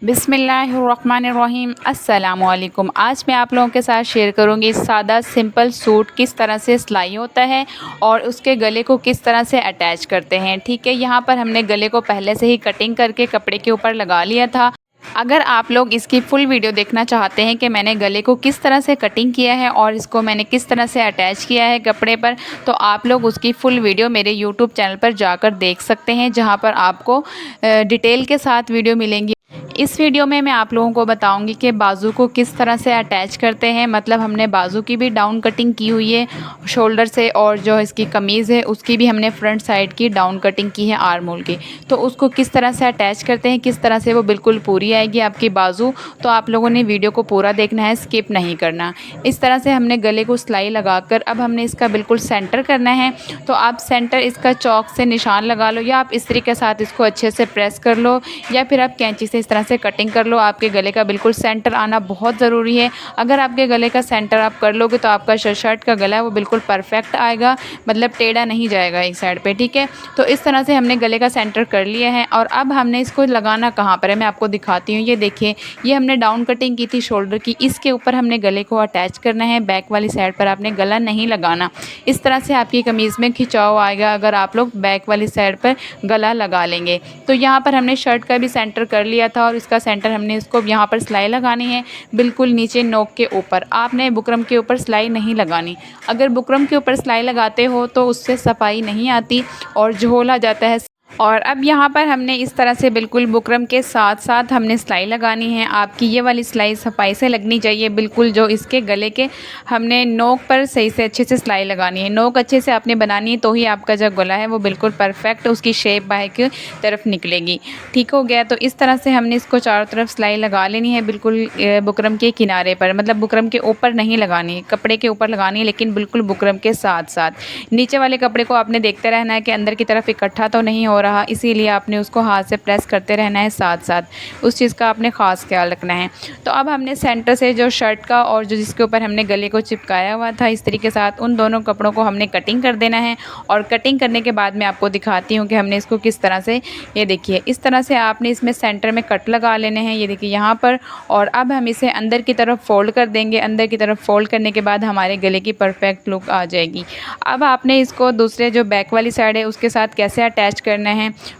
बिस्मिल्लाहिर्रहमानिर्रहीम अस्सलामुअलैकुम। आज मैं आप लोगों के साथ शेयर करूंगी सादा सिंपल सूट किस तरह से सिलाई होता है और उसके गले को किस तरह से अटैच करते हैं। ठीक है, यहाँ पर हमने गले को पहले से ही कटिंग करके कपड़े के ऊपर लगा लिया था। अगर आप लोग इसकी फुल वीडियो देखना चाहते हैं कि मैंने गले को किस तरह से कटिंग किया है और इसको मैंने किस तरह से अटैच किया है कपड़े पर, तो आप लोग उसकी फुल वीडियो मेरे यूट्यूब चैनल पर जाकर देख सकते हैं, जहां पर आपको डिटेल के साथ वीडियो मिलेंगी। इस वीडियो में मैं आप लोगों को बताऊंगी कि बाजू को किस तरह से अटैच करते हैं। मतलब हमने बाजू की भी डाउन कटिंग की हुई है शोल्डर से, और जो इसकी कमीज़ है उसकी भी हमने फ्रंट साइड की डाउन कटिंग की है आर्म होल की। तो उसको किस तरह से अटैच करते हैं, किस तरह से वो बिल्कुल पूरी आएगी आपकी बाजू, तो आप लोगों ने वीडियो को पूरा देखना है, स्किप नहीं करना। इस तरह से हमने गले को सिलाई लगाकर अब हमने इसका बिल्कुल सेंटर करना है। तो आप सेंटर इसका चौक से निशान लगा लो, या आप इस्त्री के साथ इसको अच्छे से प्रेस कर लो, या फिर आप कैंची से इस तरह से कटिंग कर लो। आपके गले का बिल्कुल सेंटर आना बहुत ज़रूरी है। अगर आपके गले का सेंटर आप कर लोगे तो आपका शर्ट का गला है वो बिल्कुल परफेक्ट आएगा, मतलब टेढ़ा नहीं जाएगा एक साइड पे। ठीक है, तो इस तरह से हमने गले का सेंटर कर लिया है। और अब हमने इसको लगाना कहाँ पर है मैं आपको दिखाती हूँ। ये देखिए, ये हमने डाउन कटिंग की थी शोल्डर की, इसके ऊपर हमने गले को अटैच करना है। बैक वाली साइड पर आपने गला नहीं लगाना। इस तरह से आपकी कमीज़ में खिंचाव आएगा अगर आप लोग बैक वाली साइड पर गला लगा लेंगे। तो यहाँ पर हमने शर्ट का भी सेंटर कर लिया था, और इसका सेंटर हमने इसको यहाँ पर सिलाई लगानी है बिल्कुल नीचे नोक के ऊपर। आपने बुकरम के ऊपर सिलाई नहीं लगानी। अगर बुकरम के ऊपर सिलाई लगाते हो तो उससे सफाई नहीं आती और झोल आ जाता है। और अब यहाँ पर हमने इस तरह से बिल्कुल बुकरम के साथ साथ हमने सिलाई लगानी है। आपकी ये वाली सिलाई सफाई से लगनी चाहिए बिल्कुल, जो इसके गले के हमने नोक पर सही से अच्छे से सिलाई लगानी है। नोक अच्छे से आपने बनानी है, तो ही आपका जो गला है वो बिल्कुल परफेक्ट उसकी शेप बाहर की तरफ निकलेगी। ठीक हो गया, तो इस तरह से हमने इसको चारों तरफ सिलाई लगा लेनी है बिल्कुल बुकरम के किनारे पर। मतलब बुकरम के ऊपर नहीं लगानी है, कपड़े के ऊपर लगानी है, लेकिन बिल्कुल बुकरम के साथ साथ। नीचे वाले कपड़े को आपने देखते रहना है कि अंदर की तरफ इकट्ठा तो नहीं हो रहा, इसीलिए आपने उसको हाथ से प्रेस करते रहना है साथ साथ। उस चीज़ का आपने ख़ास ख्याल रखना है। तो अब हमने सेंटर से जो शर्ट का और जो जिसके ऊपर हमने गले को चिपकाया हुआ था इस्त्री के साथ, उन दोनों कपड़ों को हमने कटिंग कर देना है। और कटिंग करने के बाद मैं आपको दिखाती हूँ कि हमने इसको किस तरह से, ये देखिए इस तरह से आपने इसमें सेंटर में कट लगा लेने हैं। ये देखिए यहाँ पर। और अब हम इसे अंदर की तरफ फोल्ड कर देंगे। अंदर की तरफ फोल्ड करने के बाद हमारे गले की परफेक्ट लुक आ जाएगी। अब आपने इसको दूसरे जो बैक वाली साइड है उसके साथ कैसे अटैच करना है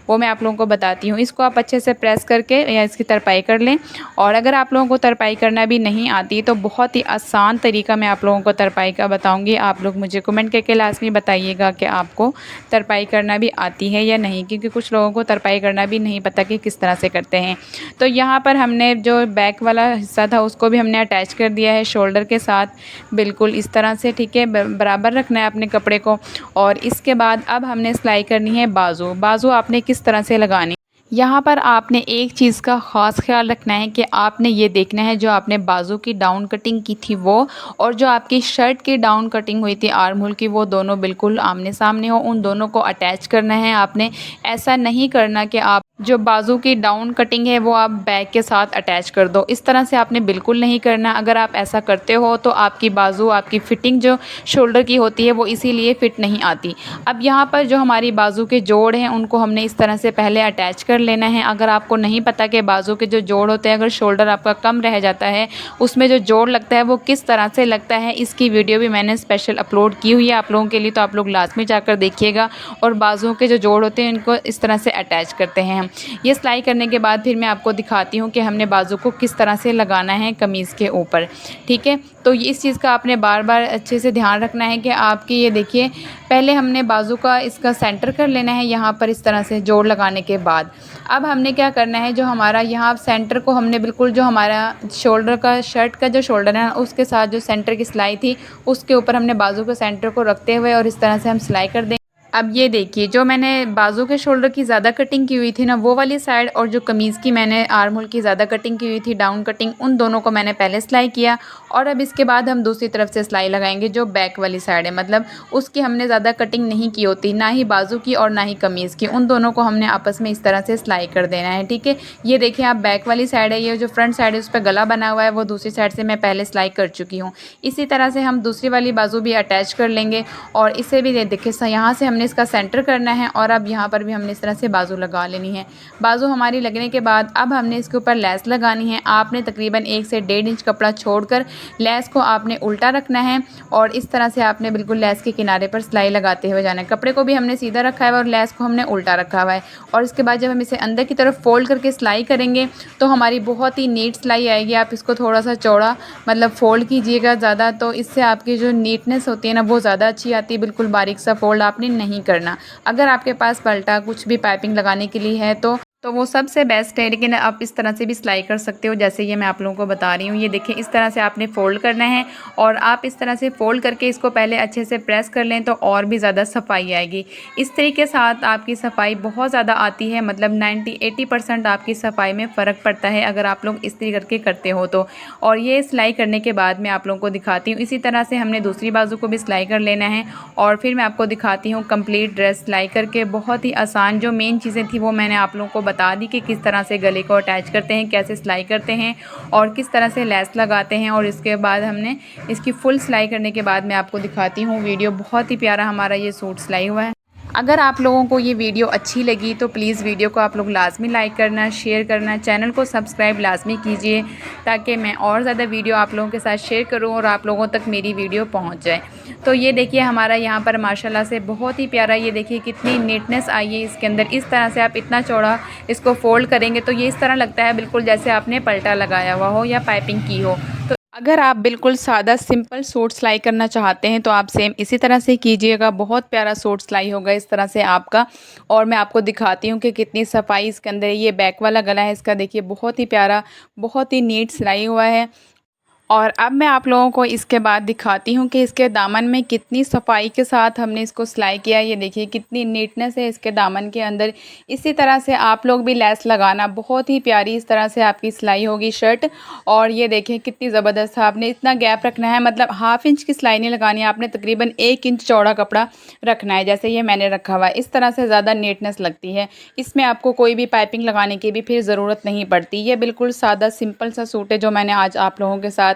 वो मैं आप लोगों को बताती हूँ। इसको आप अच्छे से प्रेस करके या इसकी तरपाई कर लें। और अगर आप लोगों को तरपाई करना भी नहीं आती तो बहुत ही आसान तरीका मैं आप लोगों को तरपाई का बताऊँगी। आप लोग मुझे कमेंट करके लाजमी बताइएगा कि आपको तरपाई करना भी आती है या नहीं, क्योंकि कुछ लोगों को तरपाई करना भी नहीं पता कि किस तरह से करते हैं। तो यहाँ पर हमने जो बैक वाला हिस्सा था उसको भी हमने अटैच कर दिया है शोल्डर के साथ बिल्कुल इस तरह से। ठीक है, बराबर रखना है अपने कपड़े को। और इसके बाद अब हमने सिलाई करनी है बाजू। बाजू आपने किस तरह से लगानी। यहाँ पर आपने एक चीज़ का ख़ास ख्याल रखना है कि आपने ये देखना है जो आपने बाजू की डाउन कटिंग की थी वो, और जो आपकी शर्ट की डाउन कटिंग हुई थी आर्म होल की, वो दोनों बिल्कुल आमने सामने हो। उन दोनों को अटैच करना है आपने। ऐसा नहीं करना कि आप जो बाजू की डाउन कटिंग है वो आप बैक के साथ अटैच कर दो। इस तरह से आपने बिल्कुल नहीं करना। अगर आप ऐसा करते हो तो आपकी बाजू, आपकी फ़िटिंग जो शोल्डर की होती है वो इसीलिए फ़िट नहीं आती। अब यहाँ पर जो हमारी बाजू के जोड़ हैं उनको हमने इस तरह से पहले अटैच कर लेना है। अगर आपको नहीं पता कि बाजू के जो जोड़ होते हैं, अगर शोल्डर आपका कम रह जाता है उसमें जो जोड़ लगता है वो किस तरह से लगता है, इसकी वीडियो भी मैंने स्पेशल अपलोड की हुई है आप लोगों के लिए, तो आप लोग लाजमी जाकर देखिएगा। और बाजुओं के जो जोड़ होते हैं इनको इस तरह से अटैच करते हैं। ये सिलाई करने के बाद फिर मैं आपको दिखाती हूँ कि हमने बाजू को किस तरह से लगाना है कमीज़ के ऊपर। ठीक है, तो इस चीज़ का आपने बार बार अच्छे से ध्यान रखना है कि आपकी, ये देखिए पहले हमने बाजू का इसका सेंटर कर लेना है यहाँ पर इस तरह से जोड़ लगाने के बाद। अब हमने क्या करना है, जो हमारा यहाँ सेंटर को हमने बिल्कुल जो हमारा शोल्डर का, शर्ट का जो शोल्डर है उसके साथ जो सेंटर की सिलाई थी उसके ऊपर हमने बाजू के सेंटर को रखते हुए और इस तरह से हम सिलाई कर देंगे। अब ये देखिए, जो मैंने बाजू के शोल्डर की ज़्यादा कटिंग की हुई थी ना वो वाली साइड, और जो कमीज़ की मैंने आर्म होल की ज़्यादा कटिंग की हुई थी डाउन कटिंग, उन दोनों को मैंने पहले सिलाई किया। और अब इसके बाद हम दूसरी तरफ से सिलाई लगाएंगे जो बैक वाली साइड है। मतलब उसकी हमने ज़्यादा कटिंग नहीं की होती, ना ही बाजू की और ना ही कमीज़ की। उन दोनों को हमने आपस में इस तरह से सिलाई कर देना है। ठीक है, ये देखिए आप बैक वाली साइड है, ये जो फ्रंट साइड है उस पर गला बना हुआ है, वो दूसरी साइड से मैं पहले सिलाई कर चुकी हूँ। इसी तरह से हम दूसरी वाली बाजू भी अटैच कर लेंगे। और इसे भी देखिए यहाँ से हमने हमने इसका सेंटर करना है और अब यहाँ पर भी हमने इस तरह से बाजू लगा लेनी है। बाजू हमारी लगने के बाद अब हमने इसके ऊपर लेस लगानी है। आपने तकरीबन 1 से 1.5 इंच कपड़ा छोड़कर लेस को आपने उल्टा रखना है और इस तरह से आपने बिल्कुल लेस के किनारे पर सिलाई लगाते हुए जाना है। कपड़े को भी हमने सीधा रखा है और लेस को हमने उल्टा रखा हुआ है और इसके बाद जब हम इसे अंदर की तरफ फोल्ड करके सिलाई करेंगे तो हमारी बहुत ही नीट सिलाई आएगी। आप इसको थोड़ा सा चौड़ा मतलब फोल्ड कीजिएगा ज़्यादा, तो इससे आपकी जो नीटनेस होती है ना वो ज़्यादा अच्छी आती है। बिल्कुल बारीक सा फोल्ड आपने नहीं करना। अगर आपके पास पलटा कुछ भी पाइपिंग लगाने के लिए है तो वो सबसे बेस्ट है, लेकिन आप इस तरह से भी सिलाई कर सकते हो जैसे ये मैं आप लोगों को बता रही हूँ। ये देखिए इस तरह से आपने फ़ोल्ड करना है और आप इस तरह से फ़ोल्ड करके इसको पहले अच्छे से प्रेस कर लें तो और भी ज़्यादा सफाई आएगी। इस तरीके के साथ आपकी सफाई बहुत ज़्यादा आती है, मतलब 90-80% आपकी सफाई में फ़र्क पड़ता है अगर आप लोग इस तरीके करके करते हो तो। और ये सिलाई करने के बाद मैं आप लोगों को दिखाती हूँ। इसी तरह से हमने दूसरी बाजू को भी सिलाई कर लेना है और फिर मैं आपको दिखाती हूँ कंप्लीट ड्रेस सिलाई करके। बहुत ही आसान जो मेन चीज़ें थी वो मैंने आप लोगों को बता दी कि किस तरह से गले को अटैच करते हैं, कैसे सिलाई करते हैं और किस तरह से लेस लगाते हैं। और इसके बाद हमने इसकी फुल सिलाई करने के बाद मैं आपको दिखाती हूँ वीडियो। बहुत ही प्यारा हमारा ये सूट सिलाई हुआ है। अगर आप लोगों को ये वीडियो अच्छी लगी तो प्लीज़ वीडियो को आप लोग लाजमी लाइक करना, शेयर करना, चैनल को सब्सक्राइब लाजमी कीजिए ताकि मैं और ज़्यादा वीडियो आप लोगों के साथ शेयर करूं और आप लोगों तक मेरी वीडियो पहुंच जाए। तो ये देखिए हमारा यहाँ पर माशाल्लाह से बहुत ही प्यारा, ये देखिए कितनी नीटनेस आई है इसके अंदर। इस तरह से आप इतना चौड़ा इसको फोल्ड करेंगे तो ये इस तरह लगता है बिल्कुल जैसे आपने पलटा लगाया हुआ हो या पाइपिंग की हो। तो अगर आप बिल्कुल सादा सिंपल सूट सिलाई करना चाहते हैं तो आप सेम इसी तरह से कीजिएगा। बहुत प्यारा सूट सिलाई होगा इस तरह से आपका। और मैं आपको दिखाती हूँ कि कितनी सफाई इसके अंदर है। ये बैक वाला गला है इसका, देखिए बहुत ही प्यारा, बहुत ही नीट सिलाई हुआ है। और अब मैं आप लोगों को इसके बाद दिखाती हूँ कि इसके दामन में कितनी सफाई के साथ हमने इसको सिलाई किया है। ये देखिए कितनी नीटनेस है इसके दामन के अंदर। इसी तरह से आप लोग भी लेस लगाना, बहुत ही प्यारी इस तरह से आपकी सिलाई होगी शर्ट। और ये देखिए कितनी ज़बरदस्त है। आपने इतना गैप रखना है, मतलब हाफ इंच की सिलाई नहीं लगानी है, आपने तकरीबन 1 इंच चौड़ा कपड़ा रखना है जैसे ये मैंने रखा हुआ है। इस तरह से ज़्यादा नीटनेस लगती है। इसमें आपको कोई भी पाइपिंग लगाने की भी फिर ज़रूरत नहीं पड़ती। ये बिल्कुल सादा सिंपल सा सूट है जो मैंने आज आप लोगों के साथ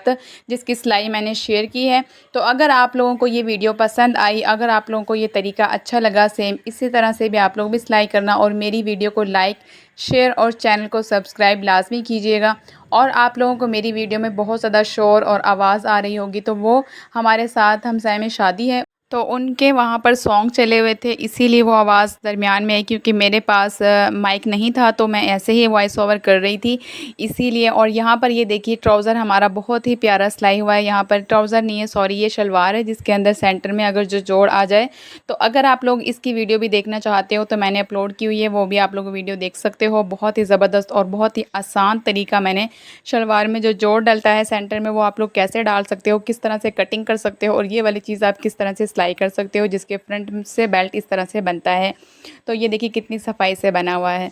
जिसकी सिलाई मैंने शेयर की है। तो अगर आप लोगों को ये वीडियो पसंद आई, अगर आप लोगों को ये तरीका अच्छा लगा, सेम इसी तरह से भी आप लोग भी सिलाई करना और मेरी वीडियो को लाइक, शेयर और चैनल को सब्सक्राइब लाजमी कीजिएगा। और आप लोगों को मेरी वीडियो में बहुत ज़्यादा शोर और आवाज़ आ रही होगी तो वो हमारे साथ हमसाये में शादी है तो उनके वहाँ पर सॉन्ग चले हुए थे, इसीलिए वो आवाज़ दरमियान में आई। क्योंकि मेरे पास माइक नहीं था तो मैं ऐसे ही वॉइस ओवर कर रही थी इसीलिए। और यहाँ पर ये देखिए ट्राउज़र हमारा बहुत ही प्यारा सिलाई हुआ है। यहाँ पर ट्राउज़र नहीं है, सॉरी, ये शलवार है जिसके अंदर सेंटर में अगर जो जोड़ आ जाए। तो अगर आप लोग इसकी वीडियो भी देखना चाहते हो तो मैंने अपलोड की हुई है, वो भी आप लोग वीडियो देख सकते हो। बहुत ही ज़बरदस्त और बहुत ही आसान तरीका मैंने शलवार में जो जोड़ डलता है सेंटर में वो आप लोग कैसे डाल सकते हो, किस तरह से कटिंग कर सकते हो और ये वाली चीज़ आप किस तरह से सिलाई कर सकते हो जिसके फ्रंट से बेल्ट इस तरह से बनता है। तो ये देखिए कितनी सफाई से बना हुआ है।